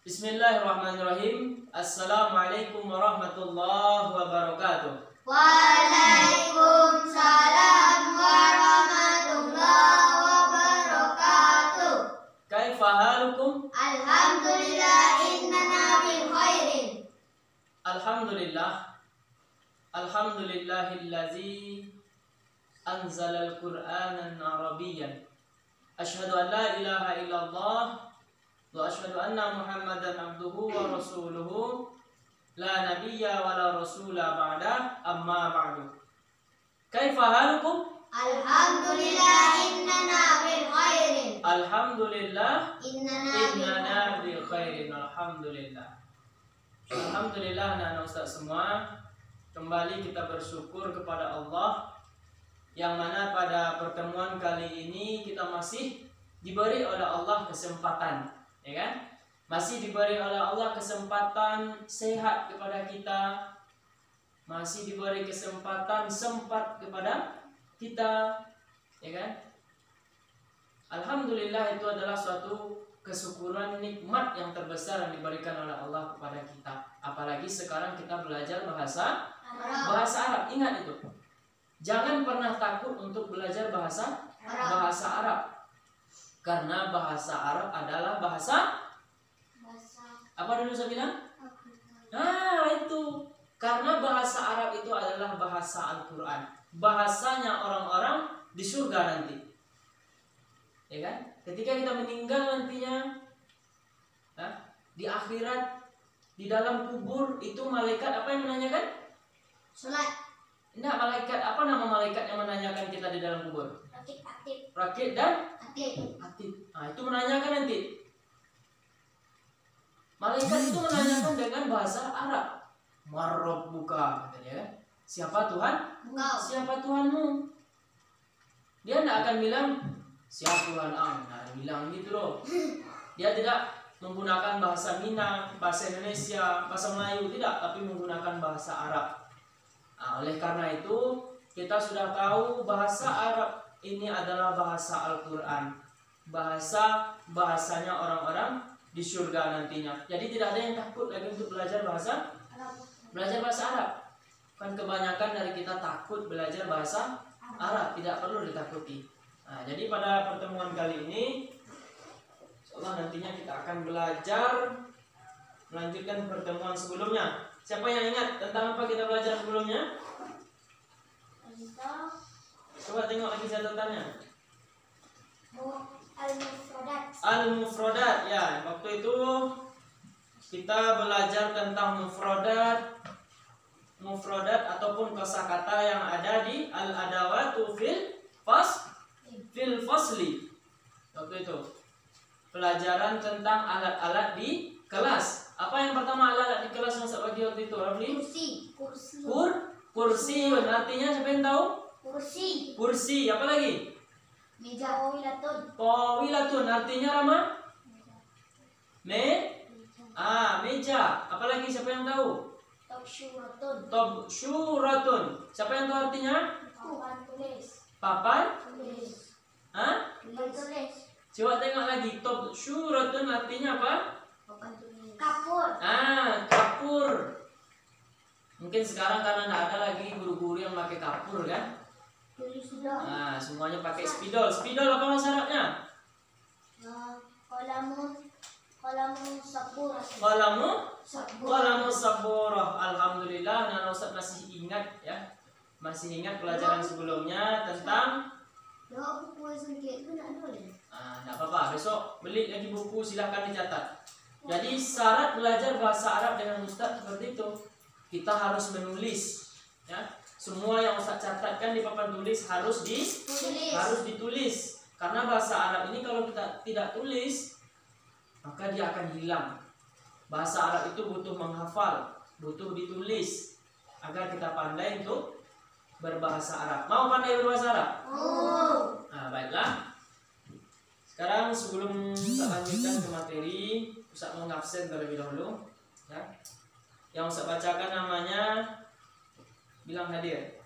Bismillahirrahmanirrahim. Assalamualaikum warahmatullahi wabarakatuh. Waalaikumsalam warahmatullahi wabarakatuh. Kaifa halukum? Alhamdulillah innana bi khairin. Alhamdulillah. Alhamdulillahillazi anzalal Qur'anan Arabiyyan. Asyhadu an la ilaha illallah wa asyhadu anna Muhammadan abduhu wa rasuluhu la nabiyya wa la rasula ba'da amma ba'du. Kaifa halukum? Alhamdulillah innana bi khairin. Alhamdulillah Innana bi khairin. Alhamdulillah. Alhamdulillah anak-anak ustaz semua, kembali kita bersyukur kepada Allah yang mana pada pertemuan kali ini kita masih diberi oleh Allah kesempatan, ya kan? Masih diberi oleh Allah kesempatan sehat kepada kita, masih diberi kesempatan sempat kepada kita, ya kan? Alhamdulillah, itu adalah suatu kesyukuran nikmat yang terbesar yang diberikan oleh Allah kepada kita. Apalagi sekarang kita belajar bahasa Arab. Ingat itu. Jangan pernah takut untuk belajar bahasa Arab. Karena bahasa Arab adalah bahasa apa dulu saya bilang? Nah, itu. Karena bahasa Arab itu adalah bahasa Al-Qur'an. Bahasanya orang-orang di surga nanti. Ya kan? Ketika kita meninggal nantinya, di akhirat, di dalam kubur, itu malaikat apa yang menanyakan? Salat. Nah, malaikat apa nama malaikat yang menanyakan kita di dalam kubur? Rakib dan Atid. Nah, itu menanyakan nanti. Malaikat itu menanyakan dengan bahasa Arab. Marrabbuka, katanya kan? Siapa Tuhan? Engkau. Siapa Tuhanmu? Dia tidak akan bilang siapa Tuhan Nah, bilang gitu loh. Dia tidak menggunakan bahasa Minang, bahasa Indonesia, bahasa Melayu, tidak, tapi menggunakan bahasa Arab. Nah, oleh karena itu kita sudah tahu bahasa Arab ini adalah bahasa Al-Quran, bahasanya orang-orang di surga nantinya. Jadi tidak ada yang takut lagi untuk belajar bahasa Arab. Kan kebanyakan dari kita takut belajar bahasa Arab, tidak perlu ditakuti. Nah, jadi pada pertemuan kali ini, insyaallah nantinya kita akan belajar melanjutkan pertemuan sebelumnya. Siapa yang ingat tentang apa kita belajar sebelumnya? Coba tengok lagi catatannya. Al-mufradat. Ya, waktu itu kita belajar tentang mufradat ataupun kosakata yang ada di al-adawatu fil fasli. Waktu itu pelajaran tentang alat-alat di kelas. Apa yang pertama alat-alat di kelas yang saya bagi waktu itu, Rafli? Kursi. Artinya siapa yang tahu? Kursi. Apa lagi? Meja. Tawilatun. Artinya Rama? Meja. Apa lagi siapa yang tahu? Tabsyuratun. Siapa yang tahu artinya? Papan? Coba tengok lagi. Tabsyuratun artinya apa? Kapur. Mungkin sekarang karena tidak ada lagi guru-guru yang pakai kapur kan? Nah, semuanya pakai spidol. Spidol apa bahasa Arabnya? Qalamu saburah. Alhamdulillah, Nana Ustaz masih ingat ya. Masih ingat pelajaran sebelumnya tentang tidak apa-apa, besok beli lagi buku, silahkan dicatat. Jadi syarat belajar bahasa Arab dengan Ustaz seperti itu. Kita harus menulis ya. Semua yang Ustaz catatkan di papan tulis harus ditulis. Karena bahasa Arab ini kalau kita tidak tulis, maka dia akan hilang. Bahasa Arab itu butuh menghafal, butuh ditulis agar kita pandai untuk berbahasa Arab. Mau pandai berbahasa Arab? Nah, baiklah. Sekarang sebelum Ustaz lanjutkan ke materi, Ustaz mau ngabsen terlebih dahulu ya. Yang Ustaz bacakan namanya, bilang hadir.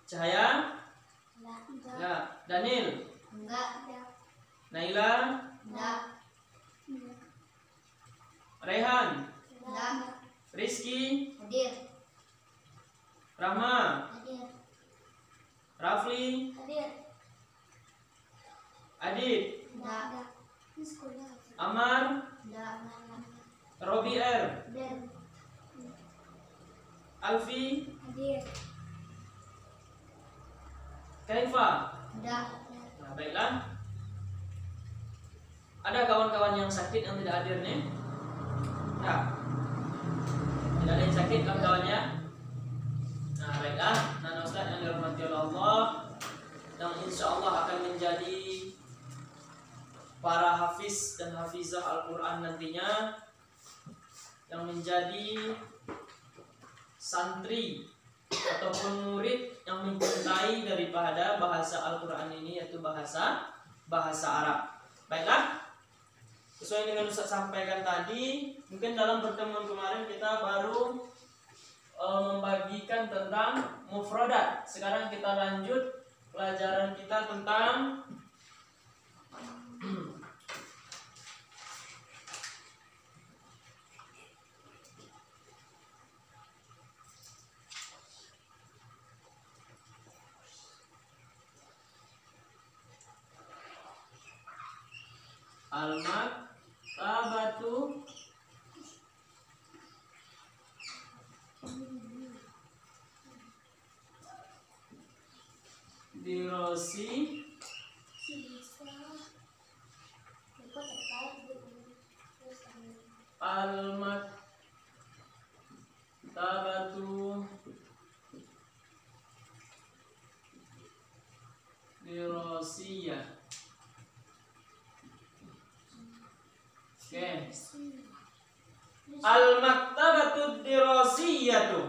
Cahaya? Ya. Daniel? Enggak. Naila? Enggak. Rehan, Da. Rizky, Hadir. Rahma, Hadir. Rafli, Hadir. Adit, Da. Amar, Da. Robi R, Hadir. Alfi, Hadir. Kaifa. Da. Nah, baiklah. Ada kawan-kawan yang sakit yang tidak hadir nih? Ya. Tidak ada yang sakit kawan-kawannya? Nah, baiklah. Nah, Ustaz yang dirahmati oleh Allah, yang insya Allah akan menjadi para hafiz dan hafizah Al-Quran nantinya, yang menjadi santri ataupun murid yang mencintai daripada bahasa Al-Quran ini, yaitu bahasa Arab. Baiklah, sesuai dengan Ustaz sampaikan tadi, mungkin dalam pertemuan kemarin kita baru membagikan tentang mufradat. Sekarang kita lanjut pelajaran kita tentang al-maktabatu dirasi al-maktabatu dirasiyah. Oke. Al-maktabatu dirasiyatu.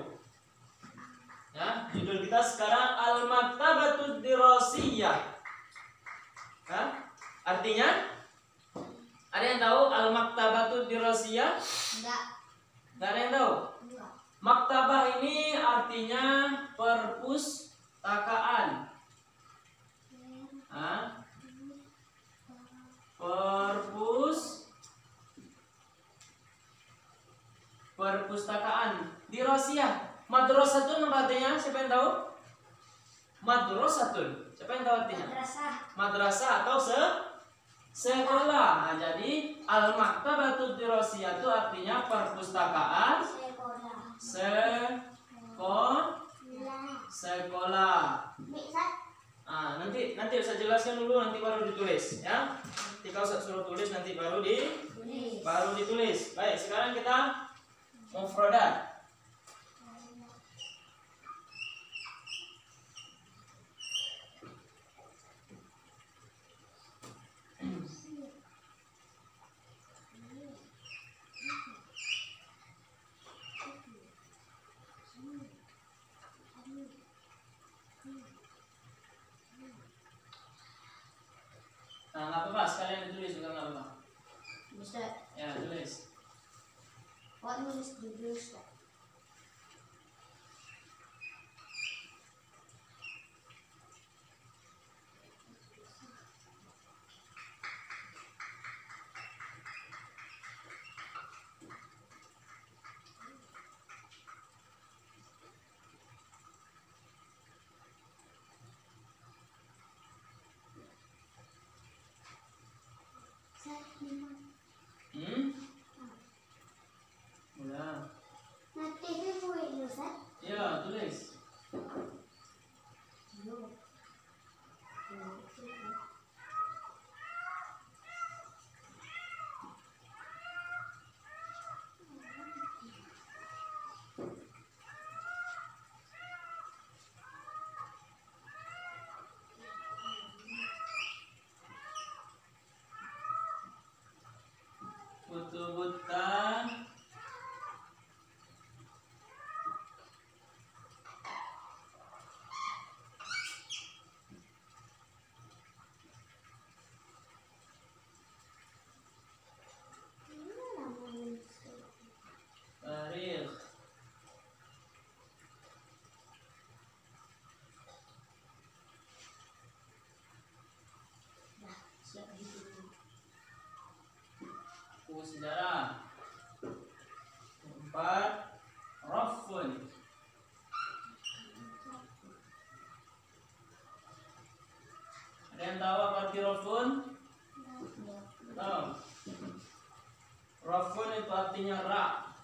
Ya, judul kita sekarang Al-maktabatu dirasiyah. Ya, artinya ada yang tahu Al-maktabatu dirasiyah? Da. Enggak ada yang tahu? Maktabah ini artinya perpustakaan. Hah? Perpustakaan. Dirasiyah. Madrasatun artinya siapa yang tahu? Madrasatun. Siapa yang tahu artinya? Madrasah. Madrasah atau sekolah. Nah, jadi al-maktabatu dirasiyah itu artinya perpustakaan sekolah. Ah, nanti Ustaz jelaskan dulu, nanti baru ditulis ya. Ketika Ustaz suruh tulis nanti baru ditulis. Baik, sekarang kita mufradat. Nah, nggak apa-apa, sekalian ditulis juga nggak apa-apa. Ustaz, Ya, tulis. what nulis dulu Ustaz? Udah. Nanti ibu Ustaz. Ya, tulis. Buta-buta. Tarikh. Buku sejarah. 4 rafun. Ada yang tahu apa arti rafun? Tahu? Rafun itu artinya rak.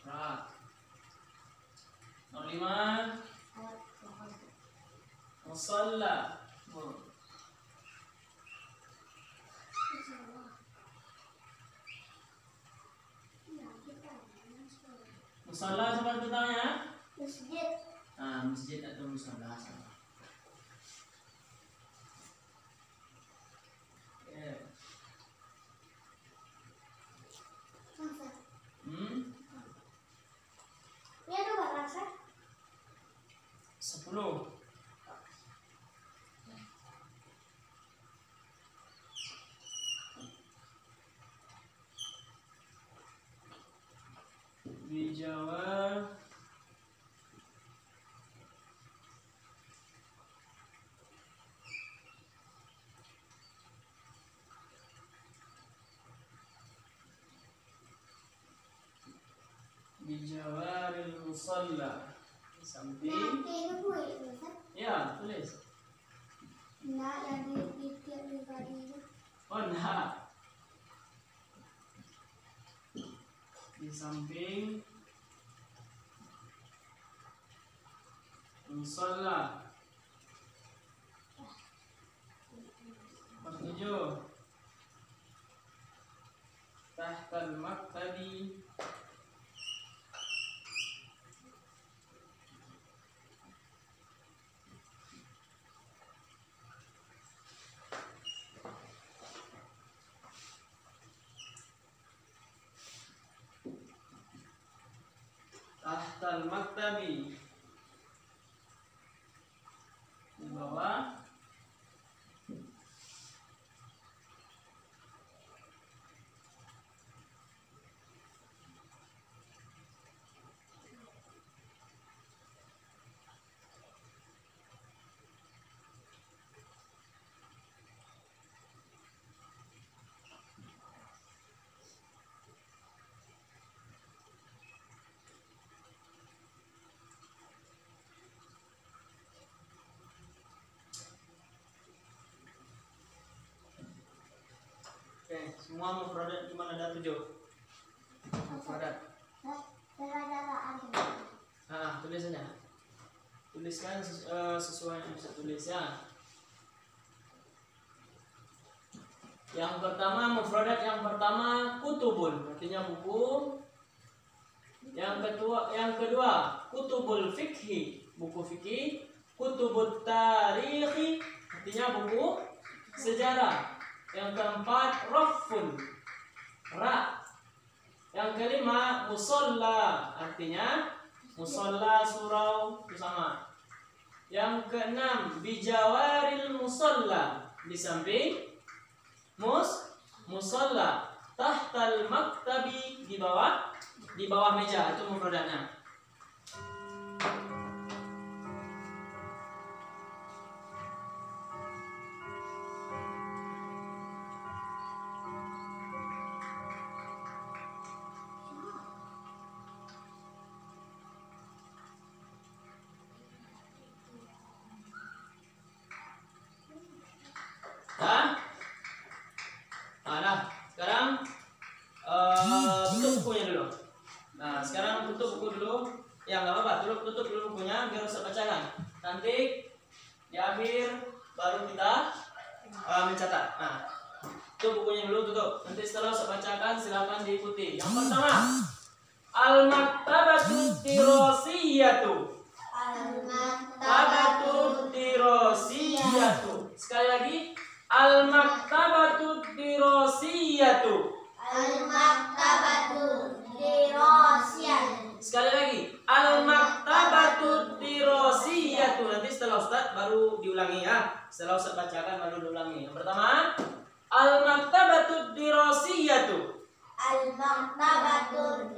Rak. 5 musalla. Musalla seperti tanya? Masjid. Masjid atau musalla sama. Ini ada berapa rasa? 10. Dijawab bijawaril musalla. Samping. Nanti itu boleh, Ustaz? Ya, tulis. Enggak, yang di tiap tadi itu. Oh, enggak. Di samping musalla. 7 tahtal maktabi. Tahtal maktabi, di bawah semua mufradat cuma ada 7 mufradat. Tulis saja. Tuliskan sesuai yang bisa tulis ya. Yang pertama mufradat yang pertama kutubun, artinya buku. Yang kedua kutubul fikhi, buku fikih. Kutubut tarikhi, artinya buku sejarah. Yang keempat rafun, ra. Yang kelima musalla, artinya musalla surau itu sama. Yang keenam bijawaril musalla, di samping musalla. Tahtal maktabi, di bawah meja, itu mufradatnya. Sekarang tutup bukunya dulu. Nah, sekarang tutup buku dulu. Ya nggak apa-apa, tutup dulu bukunya biar bisa bacakan. Nanti di akhir baru kita mencatat. Nah, tutup bukunya dulu, tutup. Nanti setelah saya bacakan silakan diikuti. Yang pertama, al-maktabatu dirasiyatu. Al-maktabatu dirasiyatu. Sekali lagi, al-maktabatu dirasiyatu. Al-maktabatu dirasiyatu. Sekali lagi, al-maktabatu dirasiyatu. Nanti setelah Ustaz baru diulangi ya. Setelah Ustaz bacakan baru diulangi. Yang pertama, al-maktabatu dirasiyatu. Al-maktabatu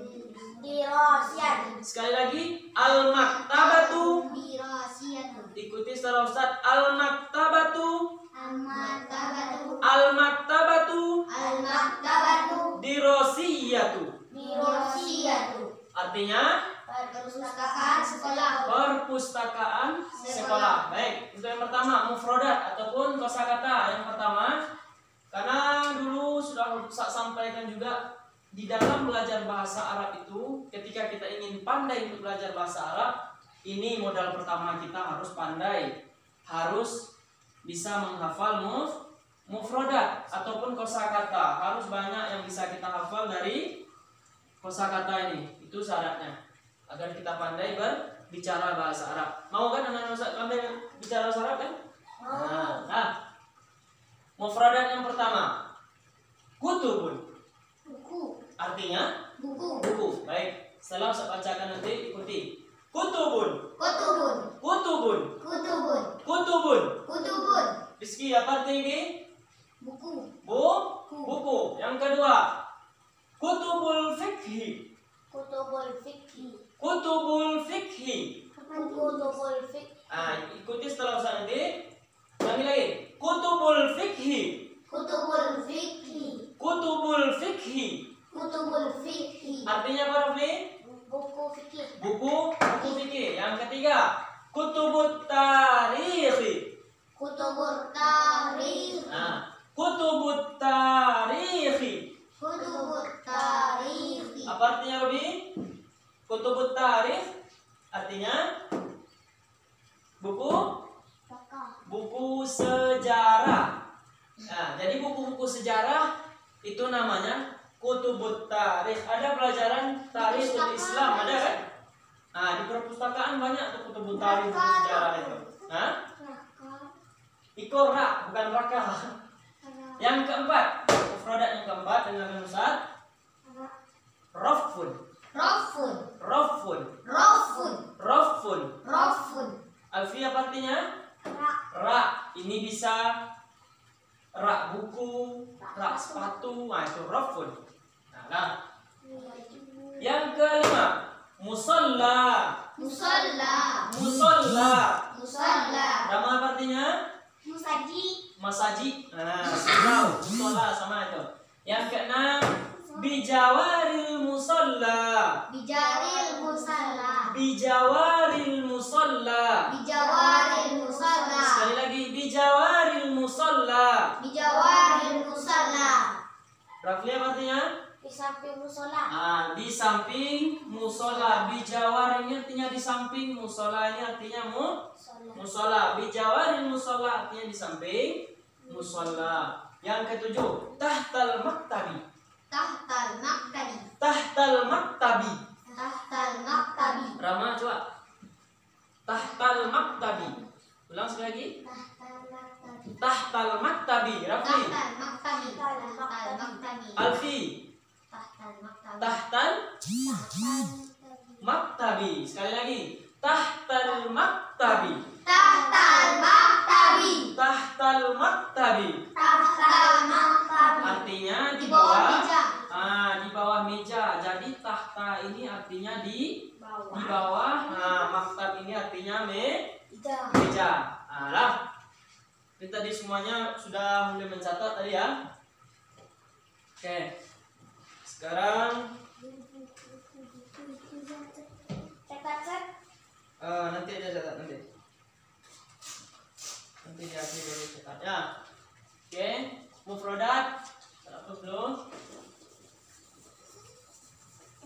dirasiyatu. Sekali lagi, al-maktabatu Dirasiyatu. ikuti setelah Ustaz. Al-maktabatu. Al-maktabatu. Al-maktabatu Al-maktabatu dirasiyatu. Artinya perpustakaan sekolah. perpustakaan sekolah. Baik, untuk yang pertama mufradat ataupun kosakata yang pertama. Karena dulu sudah saya sampaikan juga di dalam belajar bahasa Arab itu, ketika kita ingin pandai untuk belajar bahasa Arab, ini modal pertama kita harus pandai, harus bisa menghafal mufradat ataupun kosakata. Harus banyak yang bisa kita hafal dari kosakata ini. Itu syaratnya agar kita pandai berbicara bahasa Arab. Mau kan anak-anak pandai bicara bahasa Arab kan? Nah, mufradat yang pertama, kutubun. Buku. Artinya Buku. buku. Baik, setelah saya bacakan nanti ikuti. Kutubun. Kutubun. Kutubun. Kutubun. Kutubun. Kutubun. Rizky, apa artinya ini? Buku. Buku. Yang kedua, kutubul fikhi. Kutubul fikhi. Kutubul fikhi. Kutubul fikhi. Ikuti setelah saya nanti. Ulangi lagi. Kutubul fikhi. Kutubul fikhi. Kutubul fikhi. Kutubul fikhi. Artinya apa, Rafli? Buku fikih. Buku fikih. Yang ketiga, kutubut tarikhi. Kutubut tarikh. Kutubut tarikhi. Kutubut tarikh. Apa artinya, Robi? Kutubut tarikh artinya buku sejarah. Jadi buku-buku sejarah itu namanya kutubut tarikh. Ada pelajaran tarikhul Islam, ada kan? Di perpustakaan banyak tuh kutubut tarikh, buku sejarah itu. Iqra, bukan raka. Yang keempat, mufradat yang keempat dengan Ustaz. Rafun. Rafun. Rafun. Rafun. Rafun. Rafun. Alfi apa artinya? Rak. Ini bisa rak buku, rak sepatu, itu rafun. Yang kelima, musalla. Musalla. Musalla. Musalla. Nama apa artinya? Musaji. Masaji. Surau. Musalla sama itu. Yang keenam, bijawaril musalla. Bijaril musalla. Bijawaril musalla. Bijawaril musalla. Sekali lagi, bijawaril musalla. Bijawaril musalla. Rafli apa artinya? Di samping musola. Di samping musola. Bijawar ini artinya di samping, musola ini artinya musola. Bijawarin musola artinya di samping musola. Yang ketujuh, tahtal maktabi. Tahtal maktabi. Tahtal maktabi. Tahtal maktabi. Rama coba. Tahtal maktabi. Ulang sekali lagi. Tahtal maktabi. Tahtal maktabi. Rafli. Tahtal maktabi. Tahtal maktabi. Alfi. Tahtal maktabi. Tahtal maktabi. Sekali lagi. Tahtal maktabi. Tahtal maktabi. Tahtal maktabi. Tahtal maktabi. Artinya Di bawah meja. Di bawah meja. Jadi tahta ini artinya di bawah. Maktab ini artinya meja. Lah. Ini tadi semuanya sudah mulai mencatat tadi ya. Oke. Sekarang Catat. nanti aja catat nanti. Nanti di akhir baru catat ya. Oke, mufradat. Hapus dulu.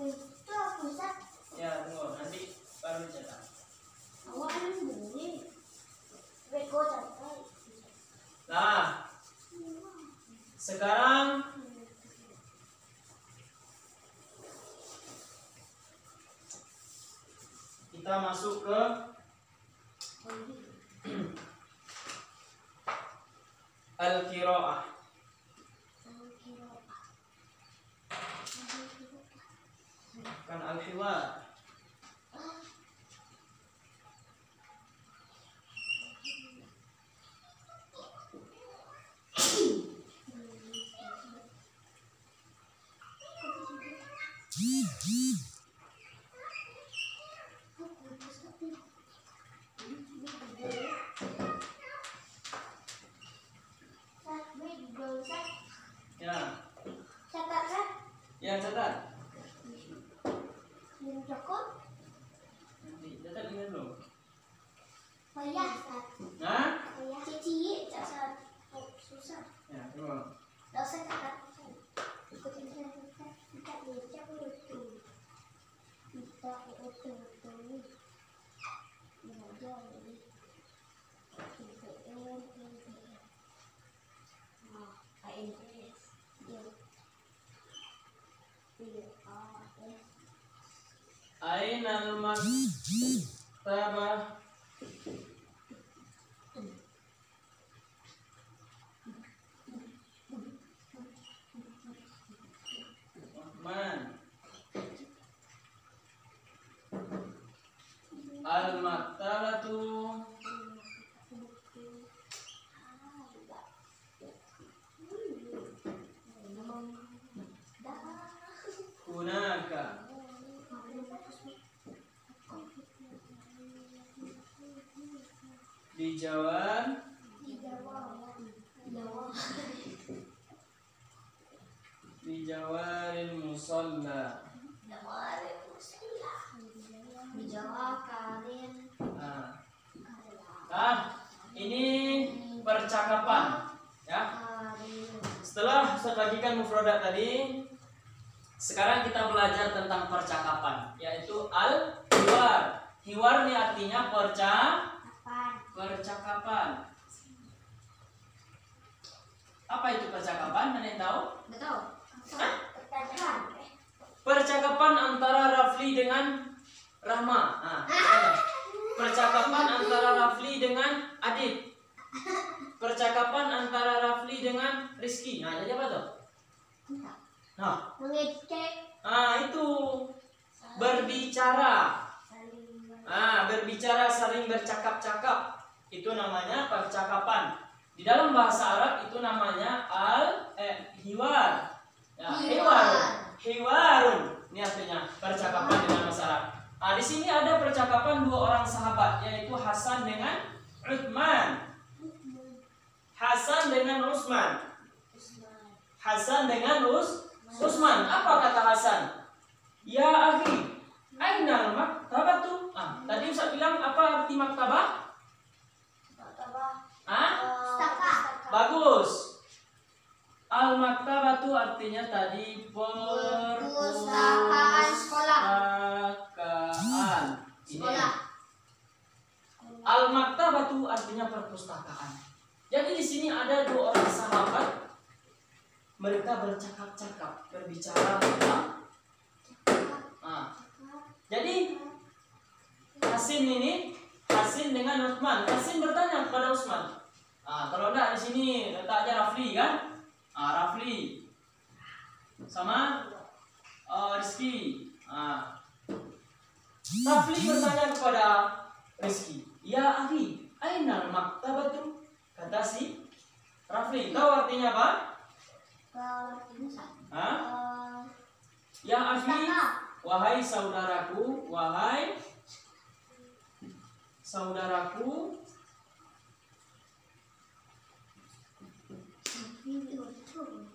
Itu pusat. Ya, tunggu nanti baru dicetak. Awalnya bunyi. Beko catat. Nah, sekarang kita masuk ke al-qiraah. Bukan al-hiwar. Catat. Ya, catat. Joko Ainal maktabah Uthman. Al-maktabatu hunaka. Dijawab Bijawaril musalla. Ini percakapan ya. Setelah Ustaz bagikan mufradat tadi, sekarang kita belajar tentang percakapan, yaitu al-hiwar. Hiwar ini artinya percakapan. Apa itu percakapan? Ada yang tahu? Betul. Percakapan antara Rafli dengan Rahma. Percakapan antara Rafli dengan Adit. Percakapan antara Rafli dengan Rizky. Nah, jadi apa tuh? Mengecek. Itu berbicara. Berbicara, saling bercakap-cakap. Itu namanya percakapan. Di dalam bahasa Arab itu namanya hiwar. Ya, hiwarun. Ini artinya percakapan dalam bahasa Arab. Di sini ada percakapan dua orang sahabat, yaitu Hasan dengan Uthman. Hasan dengan Utsman. Hasan dengan Utsman. Apa kata Hasan? Ya akhi, ainal maktabatu? Tadi Ustaz bilang apa arti maktabah? Bagus. Al-maktabatu artinya tadi Perpustakaan sekolah. Al-maktabatu artinya perpustakaan. Jadi di sini ada dua orang sahabat, mereka bercakap-cakap, berbicara tentang. Jadi Hasin dengan Uthman. Hasin bertanya kepada Utsman. Kalau enggak di sini letak aja Rafli kan? Rafli sama Rizky. Rafli bertanya kepada Rizky, ya akhi, ainal maktabatu? Kata si Rafli. Tahu artinya apa? Ya akhi, wahai saudaraku,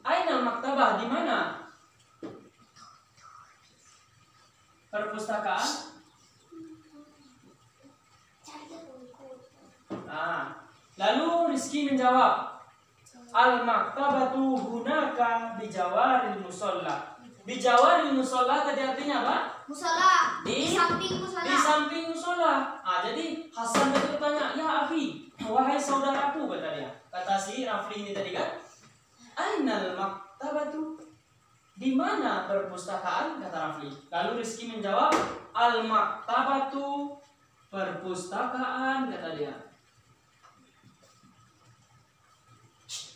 ainal maktabah, di mana perpustakaan? Lalu Rizky menjawab, al-maktabatu hunaka bijawaril musalla. Bijawaril musalla tadi artinya apa? Musola. Di samping musola. Di samping musola. Jadi Hasan tadi bertanya, ya akhi, wahai saudaraku, kata dia. Kata si Rafli ini tadi kan, ainal maktabatu? Di mana perpustakaan? Kata Rafli. Lalu Rizky menjawab, al-maktabatu, perpustakaan, kata dia.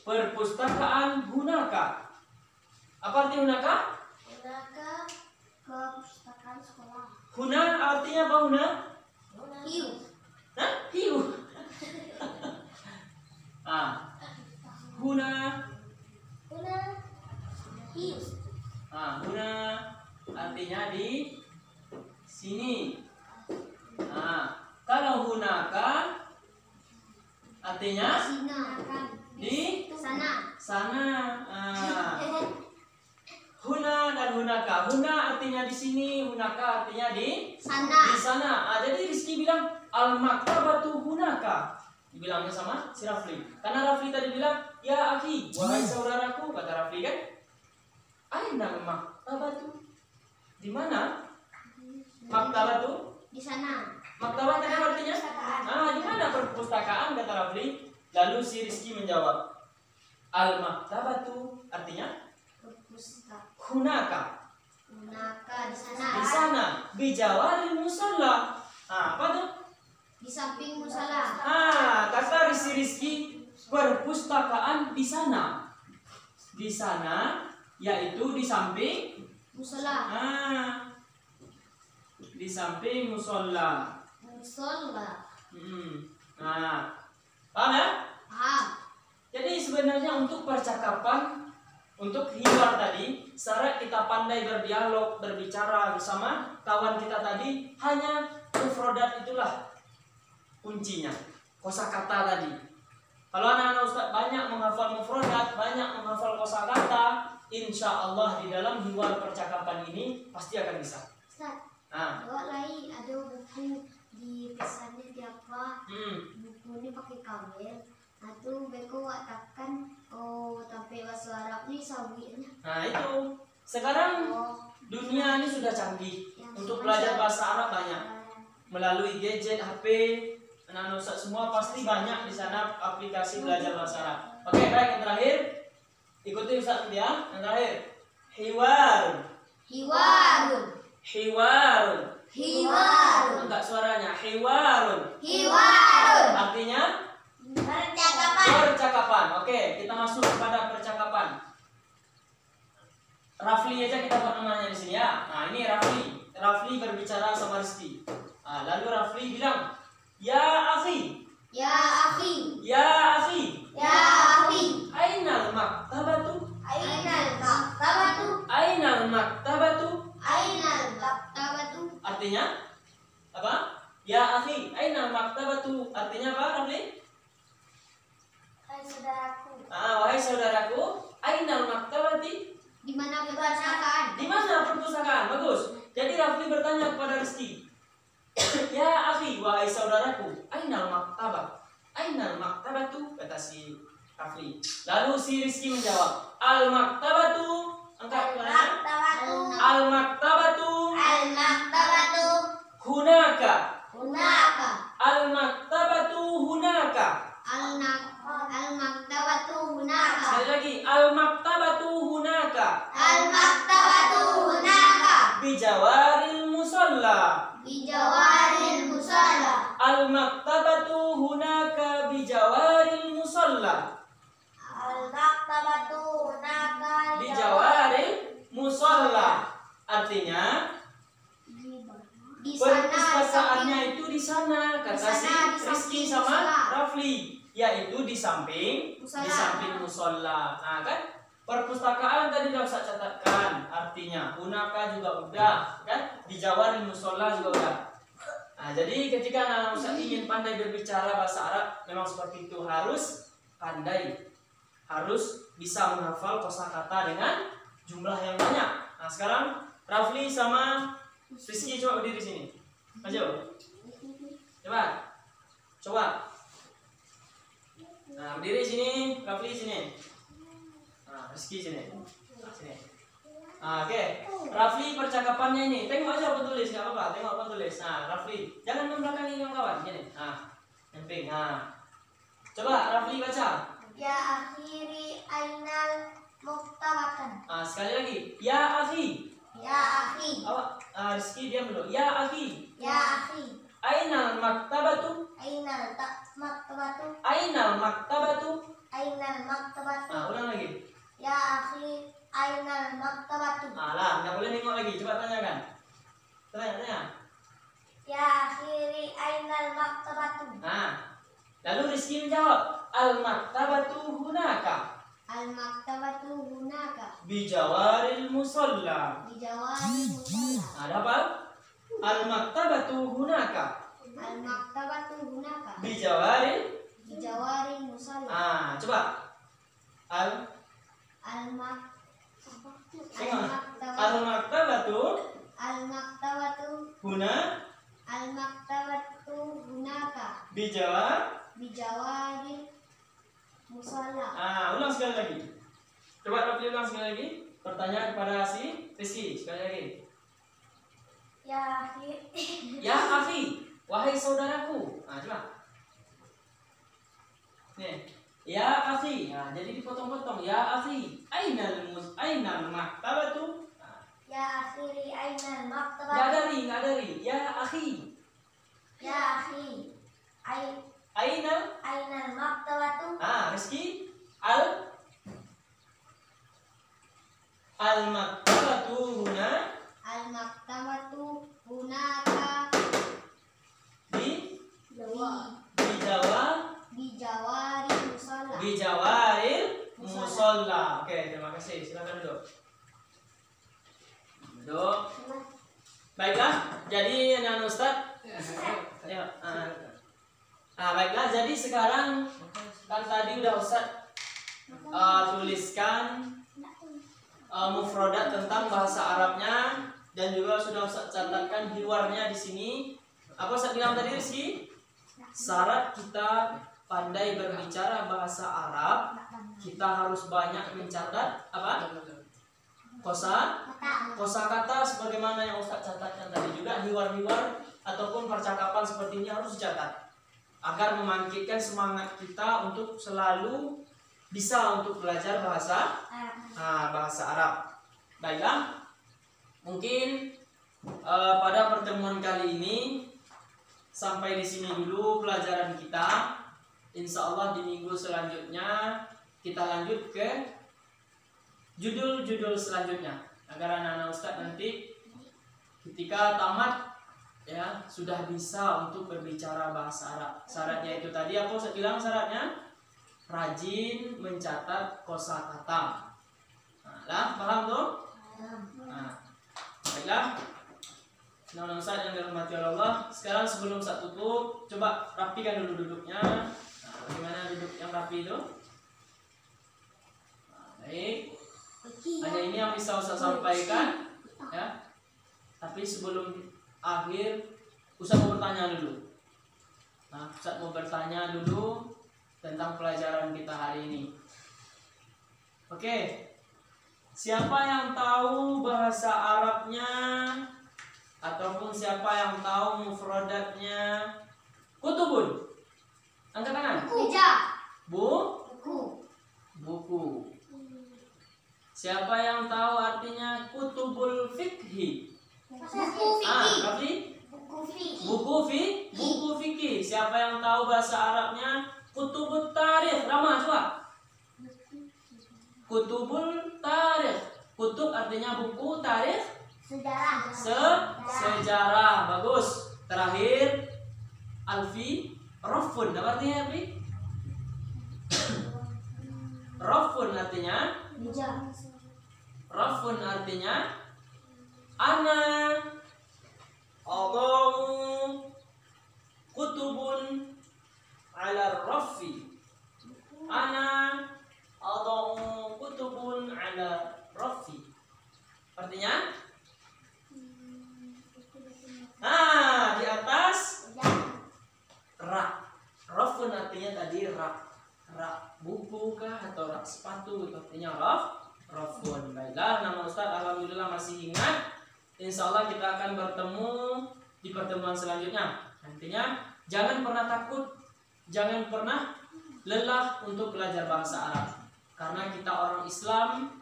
Perpustakaan hunaka. Apa arti hunaka? Hunaka perpustakaan sekolah. Huna artinya apa huna? Hiu. Hiu. Huna. Hiu. Huna artinya di sini. Kalau hunaka artinya di sana. Huna dan hunaka. Huna artinya di sini, hunaka artinya di sana. Jadi Rizky bilang al-maktabatu hunaka. Dibilangnya sama si Rafli. Karena Rafli tadi bilang, ya akhi, wahai saudaraku, kata Rafli kan. Ainal maktabatu? Di mana? Maktabatu? Di sana. Maktabah tadi artinya? Di mana perpustakaan, kata Rafli. Lalu si Rizky menjawab, al-maktabatu artinya? Perpustakaan. Hunaka. di sana. Di sana. Bijawaril musalla. Apa tuh? Di samping musala. Kata Rizky perpustakaan di sana. Di sana yaitu di samping Musala. Di samping musola. Musola. Paham ya? Paham. Jadi sebenarnya untuk percakapan, untuk hiwar tadi, syarat kita pandai berdialog, berbicara bersama kawan kita tadi, hanya mufrodat itulah kuncinya, kosakata tadi. Kalau anak-anak Ustaz banyak menghafal mufrodat, banyak menghafal kosakata, insya Allah di dalam hiwar percakapan ini pasti akan bisa. Ustaz, bawa lagi ada buku di pesannya tiapa. Buku ini pakai kabel. Atau beko waktakan tapi bahasa Arab ni sawinya. Itu sekarang dunia ini sudah canggih. Untuk belajar bahasa Arab banyak melalui gadget, HP. Anak-anak Ustaz semua pasti banyak di sana aplikasi belajar bahasa Arab. Oke, baik, yang terakhir ikuti Ustaz ya. Yang terakhir, hiwarun. Hiwarun. Hiwarun. Hiwarun. Enggak suaranya, hiwarun. Hiwarun. Artinya percakapan. Percakapan. Oke, kita masuk kepada percakapan. Rafli aja kita buat namanya di sini ya. Nah, ini Rafli. Rafli berbicara sama Rizky. Lalu Rafli bilang, "Ya akhi." Ya akhi. Ya akhi. Ya akhi. Ainal maktabatu. Ainal maktabatu. Ainal maktabatu. Ainal maktabatu. Artinya apa? Ya akhi, ainal maktabatu. Artinya apa, Rafli? Hai saudaraku. Wahai saudaraku, ainal maktabati? Di mana perpustakaan? Di mana perpustakaan? Bagus. Jadi Rafli bertanya kepada Rizky, "Ya akhi, wahai saudaraku, ainal maktabah?" Ainal maktabatu, kata si Rafli. Lalu si Rizky menjawab, "Al maktabatu." Angkat tangannya. Al maktabatu. Al maktabatu. Hunaka. Hunaka. Al maktabatu hunaka. Al maktabatu hunaka. Sekali lagi, al maktabatu hunaka. Al maktabatu hunaka. Bijawaril musalla. Bijawaril musalla. Al maktabatu hunaka bijawaril musalla. Al maktabatu hunaka. Bijawaril musalla. Artinya di sana perpustakaannya itu di sana, kata si Rizky sama musalla. Rafli, yaitu di samping Musalla. di samping musola. Nah kan perpustakaan tadi udah saya catatkan, artinya hunaka juga udah kan, bijawaril musola juga udah. Nah jadi ketika anak Ustaz ingin pandai berbicara bahasa Arab, memang seperti itu, harus pandai, harus bisa menghafal kosakata dengan jumlah yang banyak. Nah sekarang Rafli sama Rizky coba berdiri sini. Maju. Coba. Nah, berdiri sini, Rafli sini. Nah, Rizky sini. Sini. Nah, oke. Rafli percakapannya ini. Tengok aja apa tulis, enggak apa-apa. Tengok apa tulis. Nah, Rafli, jangan membelakangi kawan-kawan. Gini. Nah, nemping. Nah. Coba Rafli baca. Ya akhiri ainal muktabatan. Nah, sekali lagi. Ya akhi. Ya akhi. Rizky diam dulu. Ya akhi. Ya akhi. Ainal maktabatu. Ainal maktabatu. Ainal maktabatu. Ainal maktabatu. Nah, ulang lagi. Ya akhi, ainal maktabatu. Lah, nggak boleh nengok lagi. Coba tanyakan. Tanya. Ya akhiri ainal maktabatu. Nah, lalu Rizky menjawab, al maktabatu hunaka. Al maktabatu hunaka. Bijawaril musalla. Bijawaril musalla. Ada apa? Al maktabatu hunaka. Al maktabatu hunaka. Bijawaril. Bijawaril musalla. Coba. Al maktabatu. Al maktabatu. Huna. Al maktabatu hunaka. Bijawaril musalla. Ulang sekali lagi. Coba Rafli ulang sekali lagi. Pertanyaan kepada si Rizky sekali lagi. Ya akhi. Ya akhi, wahai saudaraku. Coba. Nih. Ya akhi. Jadi dipotong-potong. Ya akhi, ainal maktabatu. Ya Ya akhi, ainal maktabah. Nggak ada ri. Ya akhi. Ya akhi, ainal maktabah. Rizky. Al-maktabatu huna. Al-maktabatu hunaka Di Jawa. Bijawaril musalla. Bijawaril musolla. Oke, terima kasih. Silakan duduk. Baiklah, jadi anak Ustaz. Ya, baiklah, jadi sekarang kan tadi udah Ustaz tuliskan mufradat tentang bahasa Arabnya dan juga sudah Ustaz catatkan hiwarnya di sini. Apa Ustaz bilang tadi Rizky? Syarat kita pandai berbicara bahasa Arab, kita harus banyak mencatat apa? Kosakata sebagaimana yang Ustaz catatkan tadi, juga hiwar-hiwar ataupun percakapan seperti ini harus dicatat agar membangkitkan semangat kita untuk selalu bisa untuk belajar bahasa Arab. Baiklah, mungkin pada pertemuan kali ini sampai di sini dulu pelajaran kita. Insya Allah di minggu selanjutnya kita lanjut ke judul-judul selanjutnya agar anak-anak Ustaz nanti ketika tamat ya sudah bisa untuk berbicara bahasa Arab. Syaratnya itu tadi apa saya bilang syaratnya? Rajin mencatat kosakata. Paham tuh? Baiklah. Anak-anak Ustaz yang dirahmati Allah, sekarang sebelum Ustaz tutup, coba rapikan dulu duduknya. Bagaimana duduk yang rapi itu? Baik. Hanya ini yang bisa Ustaz sampaikan ya. Tapi sebelum akhir Ustaz mau bertanya dulu. Ustaz mau bertanya dulu tentang pelajaran kita hari ini. Oke. Siapa yang tahu bahasa Arabnya ataupun siapa yang tahu mufradatnya? Kutubun. Angkat tangan. Buku. Siapa yang tahu artinya kutubul fikhi? Buku fikih. Siapa yang tahu bahasa Arabnya? Kutubut tarikh. Rama coba. Kutubul tarikh. Kutub artinya buku, tarikh sejarah. Bagus. Terakhir alfi rafun. Apa artinya alfi? Rafun artinya ana adau kutubun ala rafi. Ana adau kutubun ala rafi. Artinya di atas rak. Rafun artinya tadi rak buku kah atau rak sepatu, itu artinya rafun. Baiklah, nama Ustaz alhamdulillah masih ingat. Insya Allah kita akan bertemu di pertemuan selanjutnya. Nantinya jangan pernah takut, jangan pernah lelah untuk belajar bahasa Arab. Karena kita orang Islam,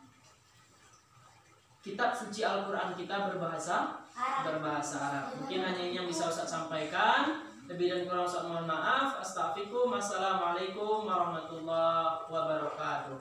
kitab suci Al-Quran kita berbahasa Arab. Mungkin hanya ini yang bisa Ustaz sampaikan. Lebih dan kurang Ustaz mohon maaf. Astaghfirullahaladzim. Assalamualaikum warahmatullahi wabarakatuh.